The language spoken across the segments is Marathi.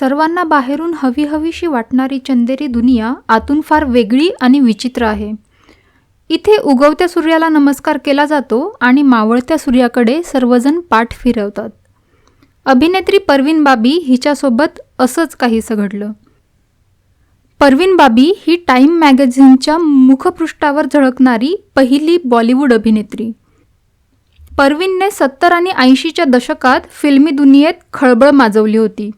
सर्वांना बाहेरून हवी हवीशी वाटणारी चंदेरी दुनिया आतून फार वेगळी आणि विचित्र आहे. इथे उगवत्या सूर्याला नमस्कार केला जातो आणि मावळत्या सूर्याकडे सर्वजण पाठ फिरवतात. अभिनेत्री परवीन बाबी हिच्यासोबत असंच काहीसं घडलं. परवीन बाबी ही टाइम मॅगझिनच्या मुखपृष्ठावर झळकणारी पहिली बॉलिवूड अभिनेत्री. परवीनने 70 आणि 80च्या दशकात फिल्मी दुनियेत खळबळ माजवली होती.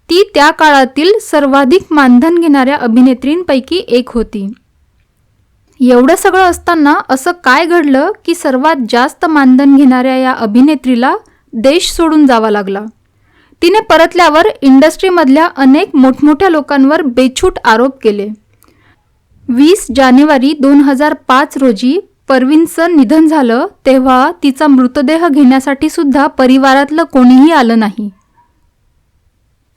ती त्या काळातील सर्वाधिक मानधन घेणाऱ्या अभिनेत्रींपैकी एक होती. एवढं सगळं असताना असं काय घडलं की सर्वात जास्त मानधन घेणाऱ्या या अभिनेत्रीला देश सोडून जावा लागला. तिने परतल्यावर इंडस्ट्रीमधल्या अनेक मोठमोठ्या लोकांवर बेछूट आरोप केले. 20 जानेवारी 2005 रोजी परवीनचं निधन झालं तेव्हा तिचा मृतदेह घेण्यासाठी सुद्धा परिवारातलं कोणीही आलं नाही.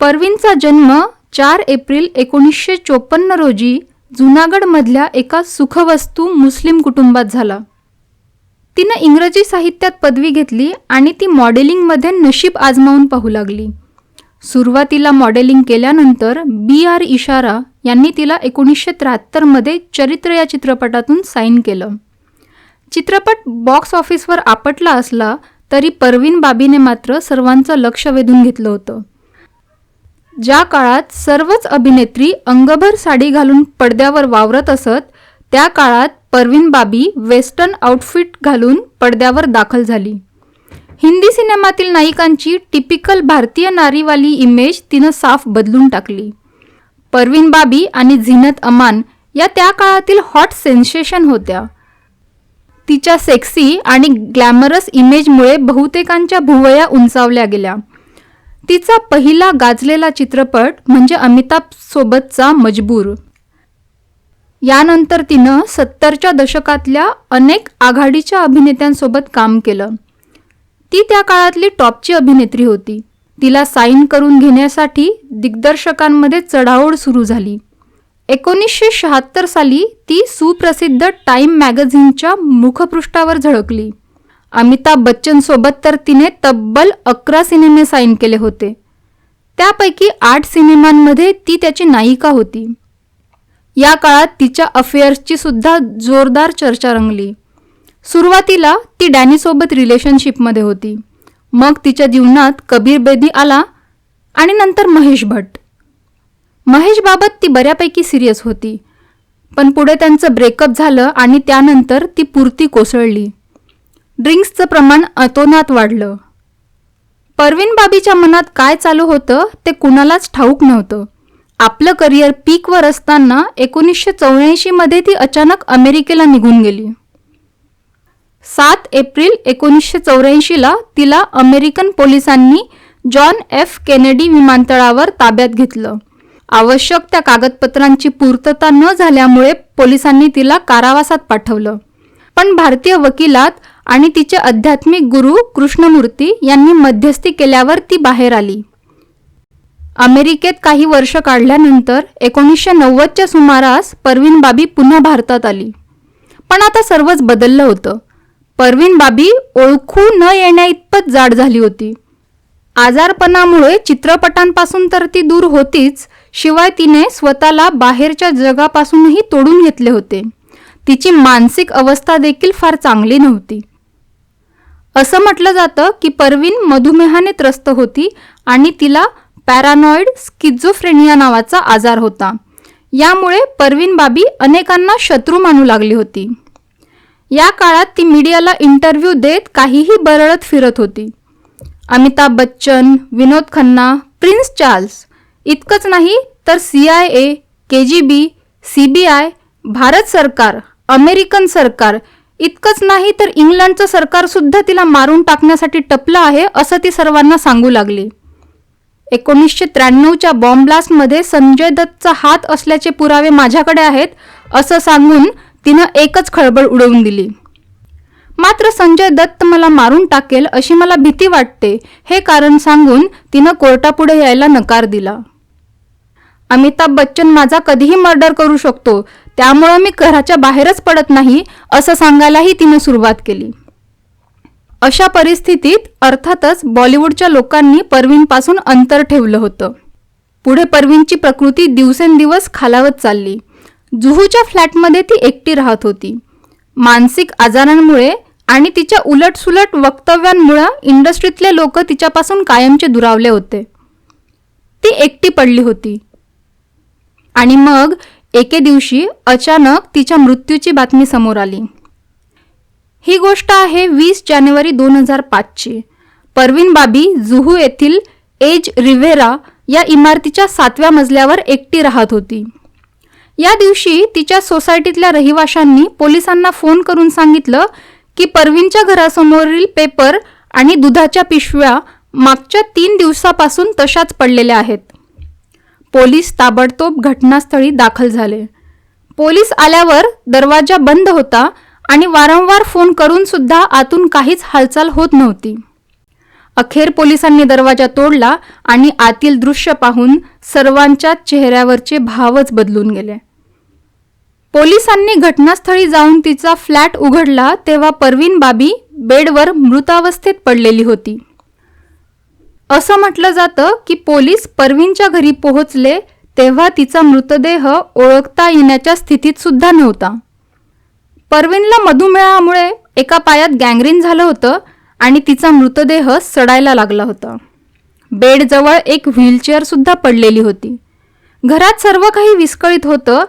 परवीनचा जन्म 4 एप्रिल 1954 रोजी जुनागडमधल्या एका सुखवस्तू मुस्लिम कुटुंबात झाला. तिनं इंग्रजी साहित्यात पदवी घेतली आणि ती मॉडेलिंगमध्ये नशीब आजमावून पाहू लागली. सुरुवातीला मॉडेलिंग केल्यानंतर BR इशारा यांनी तिला 1973 चरित्र या चित्रपटातून साईन केलं. चित्रपट बॉक्स ऑफिसवर आपटला असला तरी परवीन बाबीने मात्र सर्वांचं लक्ष वेधून घेतलं होतं. ज्या काळात सर्वच अभिनेत्री अंगभर साडी घालून पडद्यावर वावरत असत त्या काळात परवीन बाबी वेस्टर्न आउटफिट घालून पडद्यावर दाखल झाली. हिंदी सिनेमातील नायिकांची टिपिकल भारतीय नारीवाली इमेज तिनं साफ बदलून टाकली. परवीन बाबी आणि झीनत अमान या त्या काळातील हॉट सेन्सेशन होत्या. तिच्या सेक्सी आणि ग्लॅमरस इमेजमुळे बहुतेकांच्या भुवया उंचावल्या गेल्या. तिचा पहिला गाजलेला चित्रपट म्हणजे अमिताभ सोबतचा मजबूर. यानंतर तिनं 70च्या दशकातल्या अनेक आघाडीच्या अभिनेत्यांसोबत काम केलं. ती त्या काळातली टॉपची अभिनेत्री होती. तिला साईन करून घेण्यासाठी दिग्दर्शकांमध्ये चढाओढ सुरू झाली. 1976 साली ती सुप्रसिद्ध टाइम मॅगझिनच्या मुखपृष्ठावर झळकली. अमिताभ बच्चनसोबत तर तिने तब्बल 11 सिनेमे साईन केले होते. त्यापैकी 8 सिनेमांमध्ये ती त्याची नायिका होती. या काळात तिच्या अफेअर्सची सुद्धा जोरदार चर्चा रंगली. सुरुवातीला ती डॅनीसोबत रिलेशनशिपमध्ये होती. मग तिच्या जीवनात कबीर बेदी आला आणि नंतर महेश भट्ट. महेशबाबत ती बऱ्यापैकी सिरियस होती, पण पुढे त्यांचं ब्रेकअप झालं आणि त्यानंतर ती पुरती कोसळली. ड्रिंक्सचं प्रमाण अतोनात वाढलं. परवीन बाबीच्या मनात काय चालू होतं ते कुणालाच ठाऊक नव्हतं. आपलं करिअर पीकवर असताना 1984 ती अचानक अमेरिकेला निघून गेली. 7 एप्रिल 1984 तिला अमेरिकन पोलिसांनी जॉन F. केनेडी विमानतळावर ताब्यात घेतलं. आवश्यक त्या कागदपत्रांची पूर्तता न झाल्यामुळे पोलिसांनी तिला कारावासात पाठवलं. पण भारतीय वकिलात आणि तिचे आध्यात्मिक गुरु कृष्णमूर्ती यांनी मध्यस्थी केल्यावर ती बाहेर आली. अमेरिकेत काही वर्ष काढल्यानंतर 1990च्या सुमारास परवीन बाबी पुन्हा भारतात आली. पण आता सर्वच बदललं होतं. परवीन बाबी ओळखू न येण्याइतपत जाड झाली होती. आजारपणामुळे चित्रपटांपासून तर ती दूर होतीच, शिवाय तिने स्वतःला बाहेरच्या जगापासूनही तोडून घेतले होते. तिची मानसिक अवस्था देखील फार चांगली नव्हती. असं म्हटलं जातं की परवीन मधुमेहाने त्रस्त होती आणि तिला पॅरानॉइड स्किझोफ्रेनिया नावाचा आजार होता. यामुळे परवीन बाबी अनेकांना शत्रू मानू लागली होती. या काळात ती मीडियाला इंटरव्ह्यू देत काहीही बरळत फिरत होती. अमिताभ बच्चन, विनोद खन्ना, प्रिन्स चार्ल्स इतकंच नाही तर CIA, KGB, CBI, भारत सरकार, अमेरिकन सरकार इतकंच नाही तर इंग्लंडचं सरकारसुद्धा तिला मारून टाकण्यासाठी टपलं आहे असं ती सर्वांना सांगू लागली. 1993च्या बॉम्ब ब्लास्टमध्ये संजय दत्तचा हात असल्याचे पुरावे माझ्याकडे आहेत असं सांगून तिनं एकच खळबळ उडवून दिली. मात्र संजय दत्त मला मारून टाकेल अशी मला भीती वाटते हे कारण सांगून तिनं कोर्टापुढे यायला नकार दिला. अमिताभ बच्चन माझा कधीही मर्डर करू शकतो, त्यामुळं मी घराच्या बाहेरच पडत नाही असं सांगायलाही तिनं सुरुवात केली. अशा परिस्थितीत अर्थातच बॉलिवूडच्या लोकांनी परवीनपासून अंतर ठेवलं होतं. पुढे परवीनची प्रकृती दिवसेंदिवस खालावत चालली. जुहूच्या फ्लॅटमध्ये ती एकटी राहत होती. मानसिक आजारांमुळे आणि तिच्या उलटसुलट वक्तव्यांमुळे इंडस्ट्रीतले लोक तिच्यापासून कायमचे दुरावले होते. ती एकटी पडली होती. आणि मग एके दिवशी अचानक तिच्या मृत्यूची बातमी समोर आली. ही गोष्ट आहे 20 जानेवारी 2005ची. परवीन बाबी जुहू येथील एज रिव्हेरा या इमारतीच्या 7व्या मजल्यावर एकटी राहत होती. या दिवशी तिच्या सोसायटीतल्या रहिवाशांनी पोलिसांना फोन करून सांगितलं की परवीनच्या घरासमोरील पेपर आणि दुधाच्या पिशव्या मागच्या 3 दिवसापासून तशाच पडलेल्या आहेत. पोलीस ताबडतोब घटनास्थळी दाखल झाले. पोलीस आल्यावर दरवाजा बंद होता आणि वारंवार फोन करून सुद्धा आतून काहीच हालचाल होत नव्हती. अखेर पोलिसांनी दरवाजा तोडला आणि आतील दृश्य पाहून सर्वांच्या चेहऱ्यावरचे भावच बदलून गेले. पोलिसांनी घटनास्थळी जाऊन तिचा फ्लॅट उघडला तेव्हा परवीन बाबी बेडवर मृतावस्थेत पडलेली होती. असं म्हटलं जातं की पोलीस परवीनच्या घरी पोहोचले तेव्हा तिचा मृतदेह ओळखता येण्याच्या स्थितीत सुद्धा नव्हता. परवीनला मधुमेहामुळे एका पायात गँग्रीन झालं होतं आणि तिचा मृतदेह सडायला लागला होता. बेडजवळ एक व्हीलचेअर सुद्धा पडलेली होती. घरात सर्व काही विस्कळीत होतं.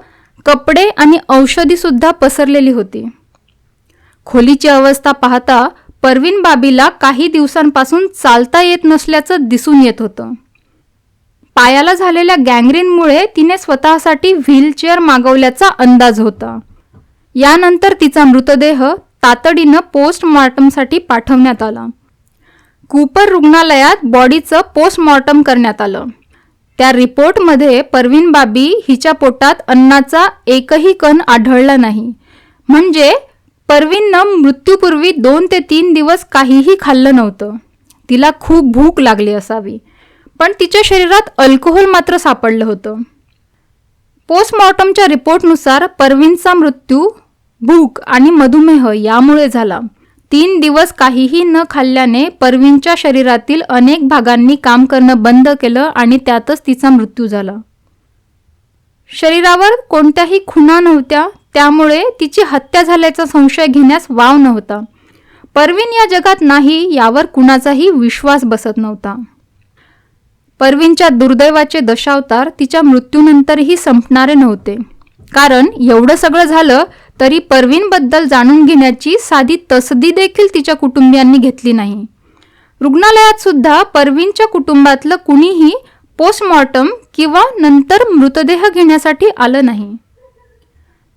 कपडे आणि औषधी सुद्धा पसरलेली होती. खोलीची अवस्था पाहता परवीन बाबीला काही दिवसांपासून चालता येत नसल्याचं दिसून येत होतं. पायाला झालेल्या गँग्रीनमुळे तिने स्वतःसाठी व्हीलचेअर मागवल्याचा अंदाज होता. यानंतर तिचा मृतदेह तातडीनं पोस्टमॉर्टमसाठी पाठवण्यात आला. कूपर रुग्णालयात बॉडीचं पोस्टमॉर्टम करण्यात आलं. त्या रिपोर्टमध्ये परवीन बाबी हिच्या पोटात अन्नाचा एकही कण आढळला नाही. म्हणजे परवीननं मृत्यूपूर्वी 2 ते 3 दिवस काहीही खाल्लं नव्हतं. तिला खूप भूक लागली असावी, पण तिच्या शरीरात अल्कोहोल मात्र सापडलं होतं. पोस्टमॉर्टमच्या रिपोर्टनुसार परवीनचा मृत्यू भूक आणि मधुमेह यामुळे झाला. 3 दिवस काहीही न खाल्ल्याने परवीनच्या शरीरातील अनेक भागांनी काम करणं बंद केलं आणि त्यातच तिचा मृत्यू झाला. शरीरावर कोणत्याही खुणा नव्हत्या, त्यामुळे तिची हत्या झाल्याचा संशय घेण्यास वाव नव्हता. परवीन या जगात नाही यावर कुणाचाही विश्वास बसत नव्हता. परवीनच्या दुर्दैवाचे दशावतार तिच्या मृत्यूनंतरही संपणारे नव्हते. कारण एवढं सगळं झालं तरी परवीनबद्दल जाणून घेण्याची साधी तसदी देखील तिच्या कुटुंबियांनी घेतली नाही. रुग्णालयात सुद्धा परवीनच्या कुटुंबातलं कुणीही पोस्टमॉर्टम किंवा नंतर मृतदेह घेण्यासाठी आलं नाही.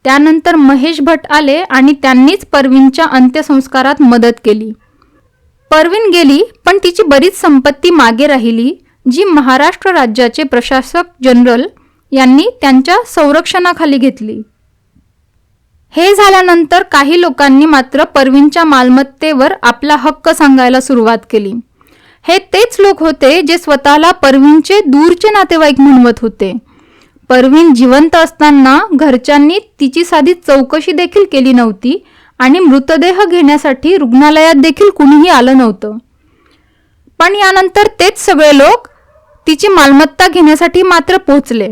त्यानंतर महेश भट आले आणि त्यांनीच परवीनच्या अंत्यसंस्कारात मदत केली. परवीन गेली, पण तिची बरीच संपत्ती मागे राहिली, जी महाराष्ट्र राज्याचे प्रशासक जनरल यांनी त्यांच्या संरक्षणाखाली घेतली. हे झाल्यानंतर काही लोकांनी मात्र परवीनच्या मालमत्तेवर आपला हक्क सांगायला सुरुवात केली. हे तेच लोक होते जे स्वतःला परवीनचे दूरचे नातेवाईक म्हणवत होते. परवीन जिवंत असताना घरच्यांनी तिची साधी चौकशी देखील केली नव्हती आणि मृतदेह घेण्यासाठी रुग्णालयात देखील कुणीही आलं नव्हतं. पण यानंतर तेच सगळे लोक तिची मालमत्ता घेण्यासाठी मात्र पोहोचले.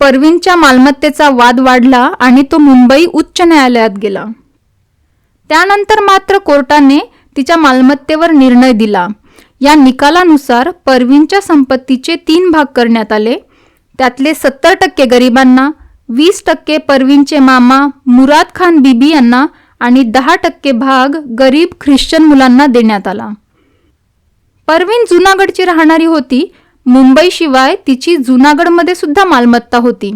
परवीनच्या मालमत्तेचा वाद वाढला आणि तो मुंबई उच्च न्यायालयात गेला. त्यानंतर मात्र कोर्टाने तिच्या मालमत्तेवर निर्णय दिला. या निकालानुसार परवीनच्या संपत्तीचे 3 भाग करण्यात आले. त्यातले 70% गरिबांना, 20% परवीनचे मामा मुराद खान बीबी यांना आणि 10% भाग गरीब ख्रिश्चन मुलांना देण्यात आला. परवीन जुनागडची राहणारी होती. मुंबईशिवाय तिची जुनागडमध्ये सुद्धा मालमत्ता होती,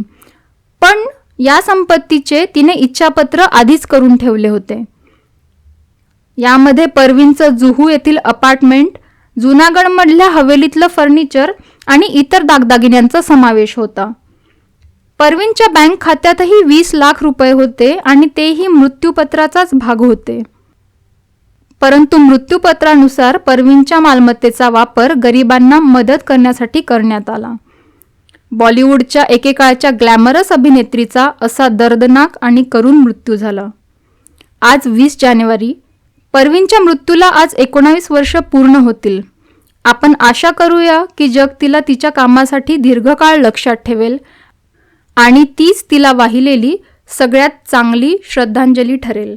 पण या संपत्तीचे तिने इच्छापत्र आधीच करून ठेवले होते. यामध्ये परवीनचं जुहू येथील अपार्टमेंट, जुनागडमधल्या हवेलीतलं फर्निचर आणि इतर दागदागिन्यांचा समावेश होता. परवीनच्या बँक खात्यातही 20 लाख रुपये होते आणि तेही मृत्यूपत्राचाच भाग होते. परंतु मृत्यूपत्रानुसार परवीनच्या मालमत्तेचा वापर गरिबांना मदत करण्यासाठी करण्यात आला. बॉलिवूडच्या एकेकाळच्या ग्लॅमरस अभिनेत्रीचा असा दर्दनाक आणि करुण मृत्यू झाला. आज 20 जानेवारी. परवीनच्या मृत्यूला आज 19 वर्ष पूर्ण होतील. आपण आशा करूया की जग तिला तिच्या कामासाठी दीर्घकाळ लक्षात ठेवेल आणि तीच तिला वाहिलेली सगळ्यात चांगली श्रद्धांजली ठरेल.